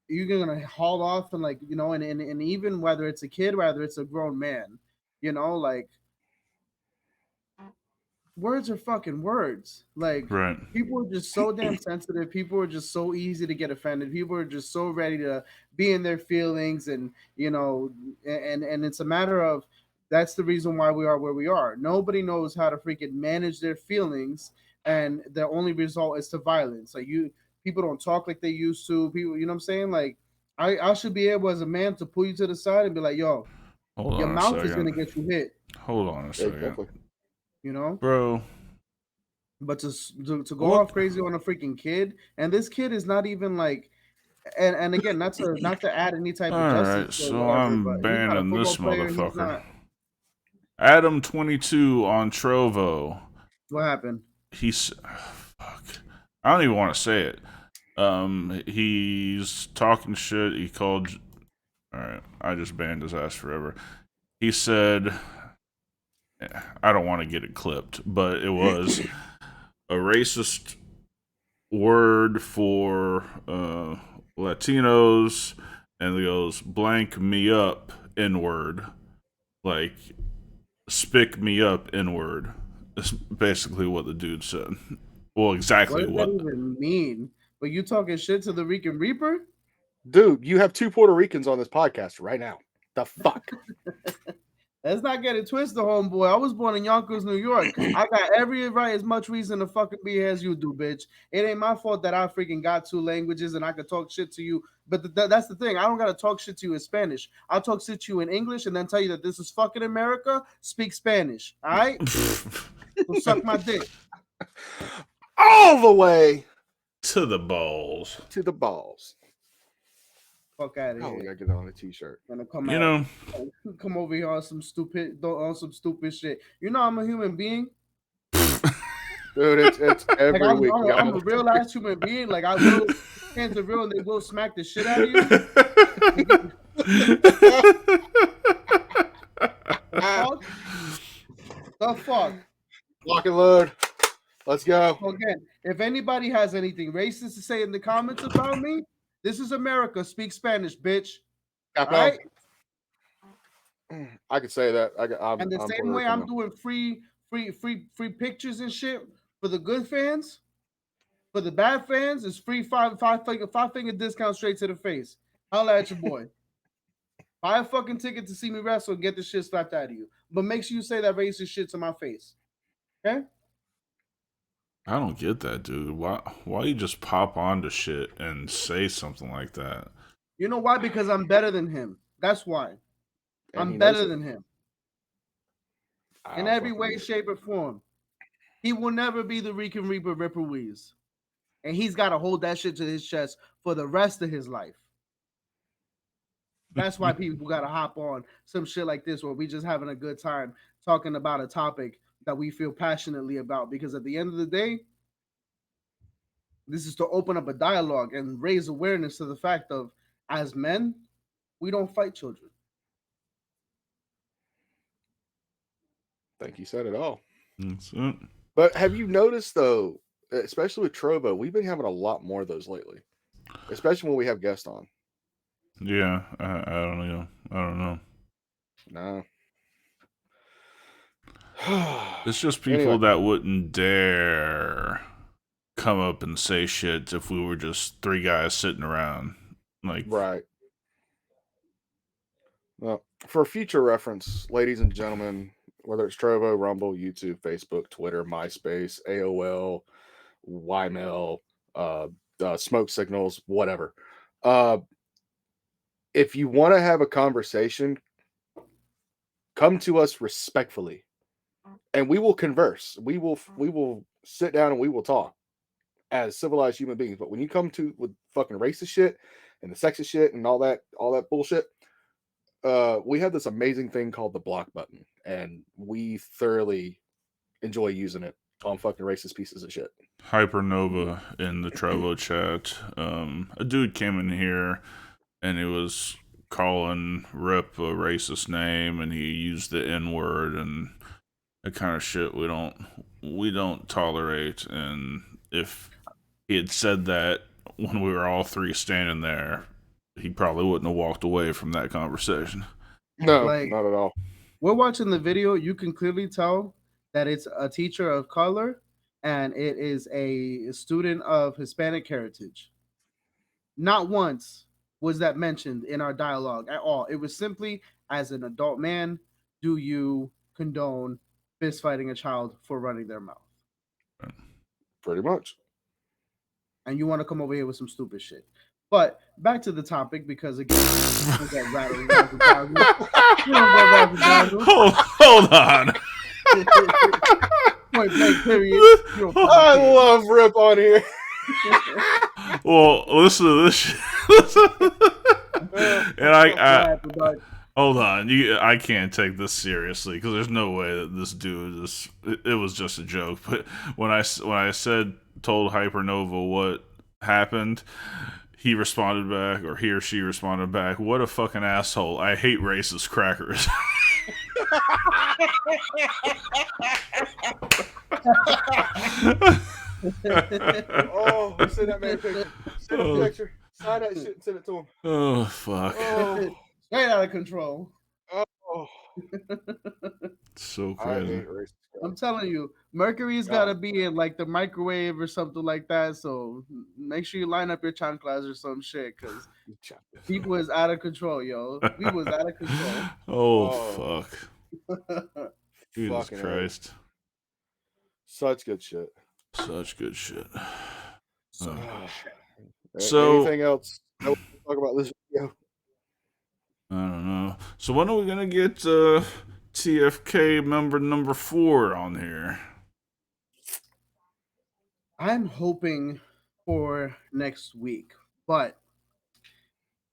you're gonna haul off and like, and even whether it's a kid, whether it's a grown man, like words are fucking words. Like Right. people are just so damn sensitive. People are just so easy to get offended. People are just so ready to be in their feelings, and and it's a matter of that's the reason why we are where we are. Nobody knows how to freaking manage their feelings, and the only result is to violence. Like people don't talk like they used to. People, you know what I'm saying? Like I should be able as a man to pull you to the side and be like, yo, Hold your on a mouth is second. gonna get you hit. Hold on a second. Exactly. Bro. But to go What? off crazy on a freaking kid, and this kid is not even like, and again, not to add any type of Alright, justice or so whatever, but I'm he's not a banning football this player. He's motherfucker. not. Adam22 on Trovo. What happened? He's fuck. I don't even want to say it. He's talking shit. He called. Alright, I just banned his ass forever. He said, I don't want to get it clipped, but it was a racist word for Latinos, and he goes, blank me up, N-word. Like, spick me up, N-word. That's basically what the dude said. Well, exactly What does that even mean? But you talking shit to the Rican Reaper? Dude, you have 2 Puerto Ricans on this podcast right now. The fuck? Let's not get it twisted, homeboy. I was born in Yonkers, New York. I got every right, as much reason to fucking be here as you do, bitch. It ain't my fault that I freaking got 2 languages and I could talk shit to you. But that's the thing. I don't gotta talk shit to you in Spanish. I'll talk shit to you in English and then tell you that this is fucking America. Speak Spanish, all right? So suck my dick. All the way to the balls. to the balls. Fuck out of Oh, we here. gotta get on a t-shirt. Gonna come You out. know, Come over here on some stupid shit. You know I'm a human being. Dude, it's every Like week. I'm a real ass human being. Like I will, hands are real, and they will smack the shit out of you. The fuck. Lock and load. Let's go. So again, if anybody has anything racist to say in the comments about me, this is America. Speak Spanish, bitch. All right. I could say that. And the same way I'm doing free pictures and shit for the good fans. For the bad fans, it's free five finger discount straight to the face. Holla at your boy. Buy a fucking ticket to see me wrestle and get the shit slapped out of you. But make sure you say that racist shit to my face. Okay? I don't get that, dude. Why you just pop onto shit and say something like that? You know why? Because I'm better than him. That's why. I'm better than him. In every way, shape, or form. He will never be the Rican Reaper Ripper Weeze. And he's got to hold that shit to his chest for the rest of his life. That's why people got to hop on some shit like this where we just having a good time talking about a topic that we feel passionately about. Because at the end of the day, this is to open up a dialogue and raise awareness to the fact of, as men, we don't fight children. I think you said it all. That's it. But have you noticed, though, especially with Trovo, we've been having a lot more of those lately, especially when we have guests on. Yeah, I don't know. I don't know. No. It's just people that wouldn't dare come up and say shit if we were just 3 guys sitting around. Like, right. Well, for future reference, ladies and gentlemen, whether it's Trovo, Rumble, YouTube, Facebook, Twitter, MySpace, AOL, Ymail, smoke signals, whatever. If you want to have a conversation, come to us respectfully, and we will converse. We will sit down and we will talk as civilized human beings. But when you come to with fucking racist shit and the sexist shit and all that bullshit, we have this amazing thing called the block button, and we thoroughly enjoy using it on fucking racist pieces of shit. Hypernova in the Trevo chat. A dude came in here and he was calling Rip a racist name, and he used the N-word and the kind of shit we don't tolerate. And if he had said that when we were all 3 standing there, he probably wouldn't have walked away from that conversation. No, Like- not at all. We're watching the video. You can clearly tell that it's a teacher of color and it is a student of Hispanic heritage. Not once was that mentioned in our dialogue at all. It was simply, as an adult man, do you condone fist fighting a child for running their mouth? Pretty much. And you want to come over here with some stupid shit. But back to the topic, because again, we got rattled. Hold on. Point blank, period. You're a fucking I kid. love Rip on here. Well, listen to this shit. And I hold on. I can't take this seriously because there's no way that this dude is. It was just a joke. But when I told Hypernova what happened, he responded back, or he or she responded back, "What a fucking asshole! I hate racist crackers." Oh, send that man a picture. Send a picture. Sign that shit and send it to him. Oh fuck! Oh, Straight out of control. oh. So I crazy. hate racist crap. I'm telling you, Mercury's got to be in like the microwave or something like that. So make sure you line up your chanclas or some shit, because people is out of control, yo. We was out of control. Oh fuck! Jesus Fucking Christ! Such good shit. Such good shit. Oh. So, anything else that we can talk about this video? I don't know. So when are we gonna get TFK member number 4 on here? I'm hoping for next week, but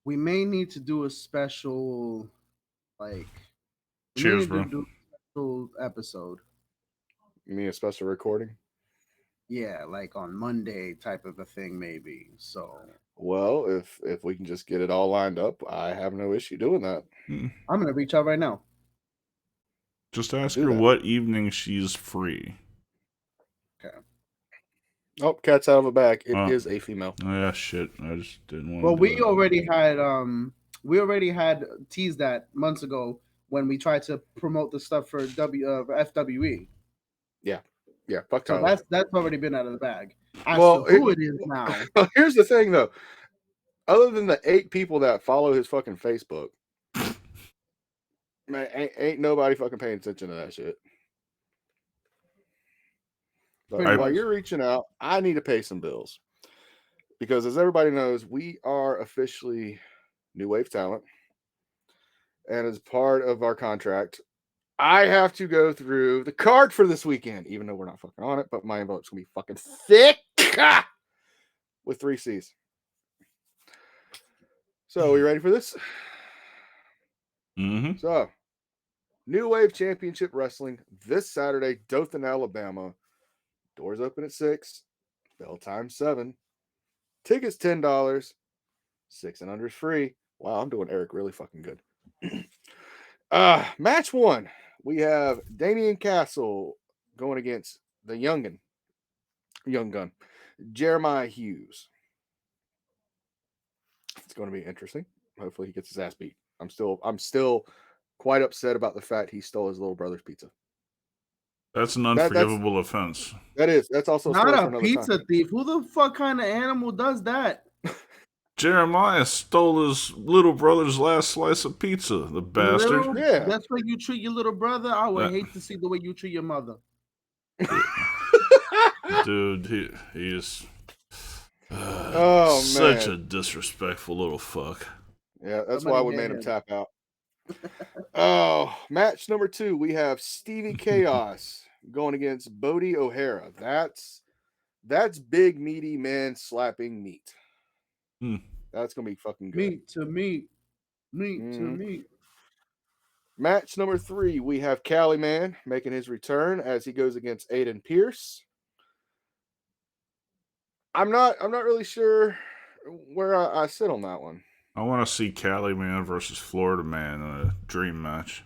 we may need to do a special, like, Cheers, bro. Do a special episode. You mean a special recording? Yeah, like on Monday type of a thing, maybe. So, Well, if we can just get it all lined up, I have no issue doing that. I'm gonna reach out right now. Just ask Do her that. what evening she's free. Okay. Oh, cat's out of a bag. It Oh. is a female. Oh, yeah, shit. I just didn't want. Well, to we already had teased that months ago when we tried to promote the stuff for FWE. Yeah, fuck So Tyler. that's already been out of the bag. As Well, to who it is now. Here's the thing, though. Other than the 8 people that follow his fucking Facebook, man, ain't nobody fucking paying attention to that shit. But Pretty while much. you're reaching out, I need to pay some bills. Because as everybody knows, we are officially New Wave talent. And as part of our contract, I have to go through the card for this weekend, even though we're not fucking on it, but my envelope's gonna be fucking thick with 3 C's. So, you ready for this? Mm-hmm. So, New Wave Championship Wrestling this Saturday, Dothan, Alabama. Doors open at 6, bell time 7. Tickets $10. 6 and under is free. Wow, I'm doing Eric really fucking good. Match 1. We have Damian Castle going against the young gun, Jeremiah Hughes. It's going to be interesting. Hopefully he gets his ass beat. I'm still quite upset about the fact he stole his little brother's pizza. That's an unforgivable offense. That's also a story for Not a another pizza time. thief. Who the fuck kind of animal does that? Jeremiah stole his little brother's last slice of pizza, the bastard. Little? Yeah. That's why you treat your little brother. I would That- hate to see the way you treat your mother. Dude, he is Oh, such man. a disrespectful little fuck. Yeah, that's Somebody why we get made him him. tap out. Oh, match number 2, we have Stevie Chaos going against Bodie O'Hara. That's big meaty man slapping meat. Hmm. That's gonna be fucking good. Meat to meat. Meat to Mhm. meat. Match number 3, we have Cali Man making his return as he goes against Aiden Pierce. I'm not really sure where I sit on that one. I want to see Cali Man versus Florida Man in a dream match.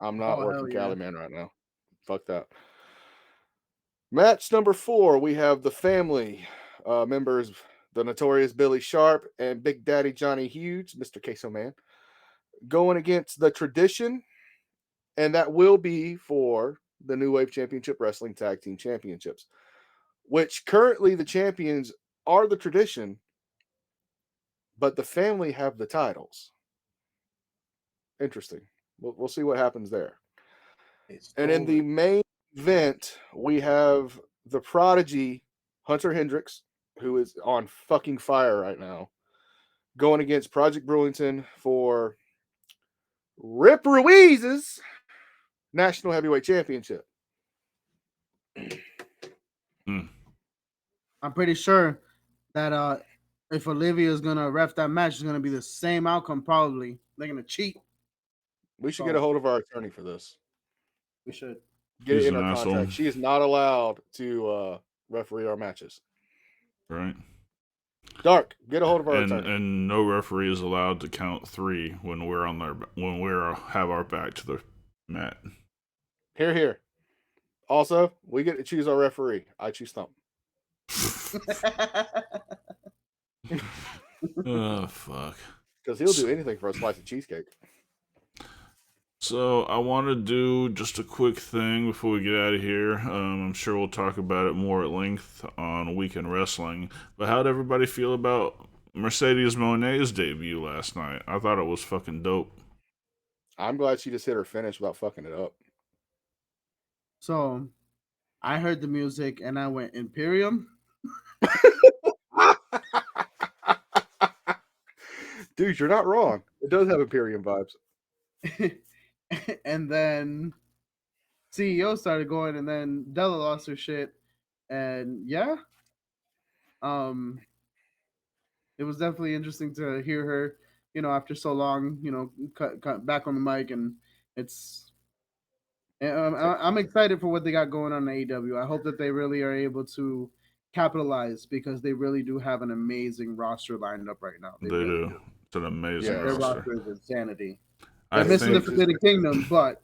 I'm not Oh, hell working yeah. Cali Man right now. Fuck that. Match number 4, we have the family members, the notorious Billy Sharp and Big Daddy Johnny Hughes, Mr. Queso Man, going against the Tradition, and that will be for the New Wave Championship Wrestling Tag Team Championships, which currently the champions are the Tradition, but the family have the titles. Interesting. We'll see what happens there. And in the main event, we have the Prodigy, Hunter Hendricks, who is on fucking fire right now, going against Project Brewington for Rip Ruiz's National Heavyweight Championship. I'm pretty sure that if Olivia is gonna ref that match, it's gonna be the same outcome. Probably they're gonna cheat. We should get a hold of our attorney for this. We should get She's it in an our asshole. contract. She is not allowed to referee our matches. Right. Dark, get a hold of our attorney. And no referee is allowed to count 3 when we're have our back to the mat. Here. Also, we get to choose our referee. I choose Thump. Oh, fuck. Because he'll do anything for a slice of cheesecake. So I want to do just a quick thing before we get out of here. I'm sure we'll talk about it more at length on Weekend Wrestling. But how'd everybody feel about Mercedes Moné's debut last night? I thought it was fucking dope. I'm glad she just hit her finish without fucking it up. So, I heard the music and I went Imperium. Dude, you're not wrong. It does have Imperium vibes. And then CEO started going, and then Della lost her shit, and yeah, it was definitely interesting to hear her, after so long, cut back on the mic, and I'm excited for what they got going on in AEW. I hope that they really are able to capitalize because they really do have an amazing roster lined up right now. They really do. It's an amazing Their roster is insanity. I They're missing the Forbidden Kingdom, but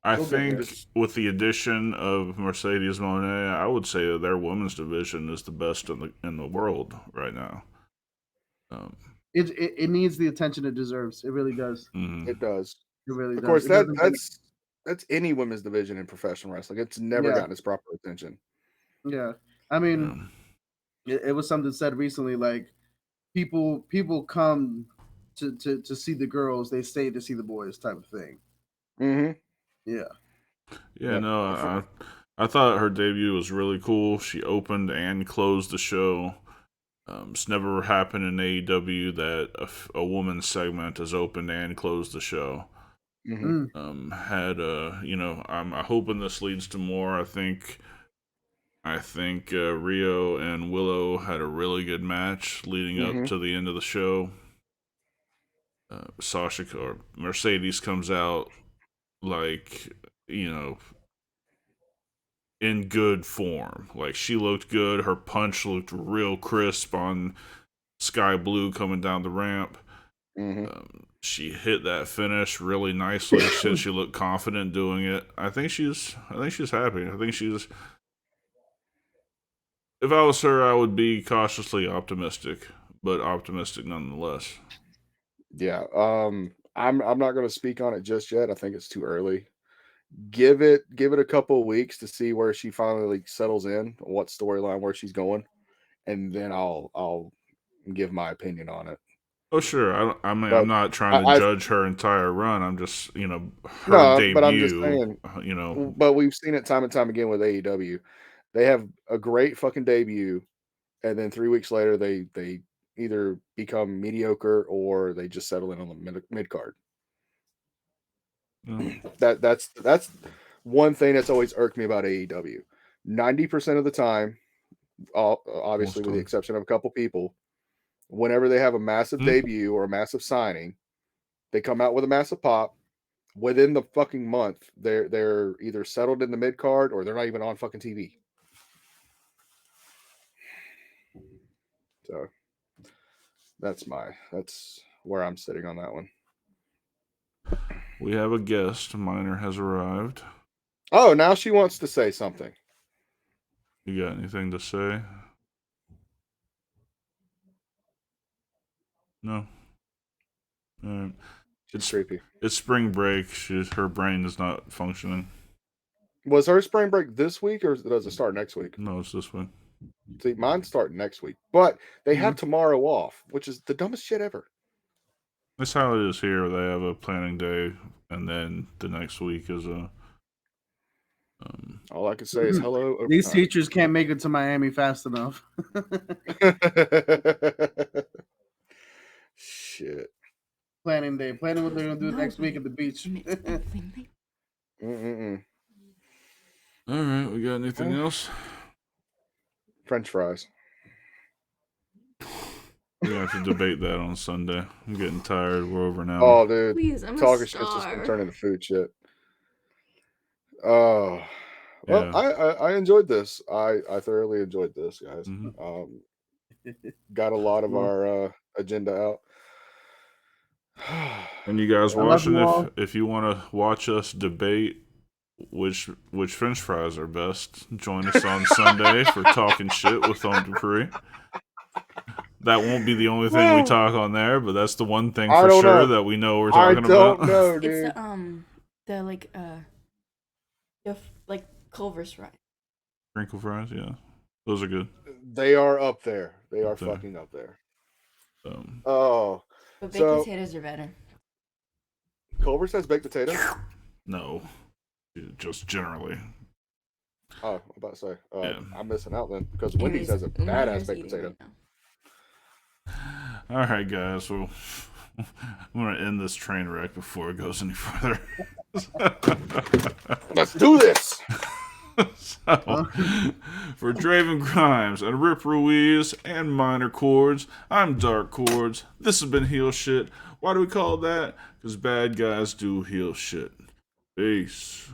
I think with the addition of Mercedes Moné, I would say that their women's division is the best in the world right now. It needs the attention it deserves. It really does. Mm-hmm. It does. It really does. Of course, that's any women's division in professional wrestling. It's never gotten its proper attention. Yeah, I mean, it was something said recently, like people come to see the girls, they stay to see the boys, type of thing. Mm-hmm. Yeah, no, I thought her debut was really cool. She opened and closed the show. It's never happened in AEW that a woman's segment has opened and closed the show. Mm-hmm. I'm hoping this leads to more. I think Rio and Willow had a really good match leading up to the end of the show. Sasha or Mercedes comes out like, in good form. Like, she looked good. Her punch looked real crisp on Sky Blue coming down the ramp. Mm-hmm. She hit that finish really nicely. She looked confident doing it. I think she's happy. I think she's. If I was her, I would be cautiously optimistic, but optimistic nonetheless. Yeah. I'm not going to speak on it just yet. I think it's too early. Give it a couple of weeks to see where she finally settles in, what storyline, where she's going, and then I'll give my opinion on it. Oh sure, I'm not trying to judge her entire run. I'm just her debut. But I'm just saying, But we've seen it time and time again with AEW. They have a great fucking debut, and then 3 weeks later they either become mediocre or they just settle in on the mid card. That's one thing that's always irked me about AEW. 90% of the time, obviously with the exception of a couple people, whenever they have a massive debut or a massive signing, they come out with a massive pop. Within the fucking month, they're either settled in the mid card or they're not even on fucking TV. So that's where I'm sitting on that one. We have a guest. Minor has arrived. Oh, now she wants to say something. You got anything to say? No. Alright. She's creepy. It's spring break. Her brain is not functioning. Was her spring break this week or does it start next week? No, it's this week. See, mine's starting next week, but they have tomorrow off, which is the dumbest shit ever. That's how it is here. They have a planning day, and then the next week is a. All I can say is hello. Overtime. These teachers can't make it to Miami fast enough. Shit. Planning day. Planning what they're gonna do next week at the beach. All right, we got anything else? French fries. We have to debate that on Sunday. I'm getting tired. We're over now. Oh, dude. Please, I'm Talking a shit's just star. been turning to food shit. Oh. Well, Yeah. I enjoyed this. I thoroughly enjoyed this, guys. Mhm. Got a lot of our agenda out. And you guys I love watching, you all. if you want to watch us debate which French fries are best, join us on Sunday for talking shit with Dupree. That won't be the only thing we talk on there, but that's the one thing I for don't sure know. that we know we're I talking don't about. know, dude. It's the like Culver's fries. Crinkle fries, yeah, those are good. They are up there. They are Up there. fucking up there. Um, Oh, But baked So- potatoes are better. Culver says baked potato. no, just generally. Oh, I'm about to say. Yeah. I'm missing out then because Wendy's has a badass baked potato. All right, guys. Well, I'm gonna end this train wreck before it goes any further. Let's do this. So, for Draven Grimes and Rip Ruiz and Minor Cordz, I'm Dark Cordz. This has been Heel Shit. Why do we call it that? Because bad guys do heel shit. Peace.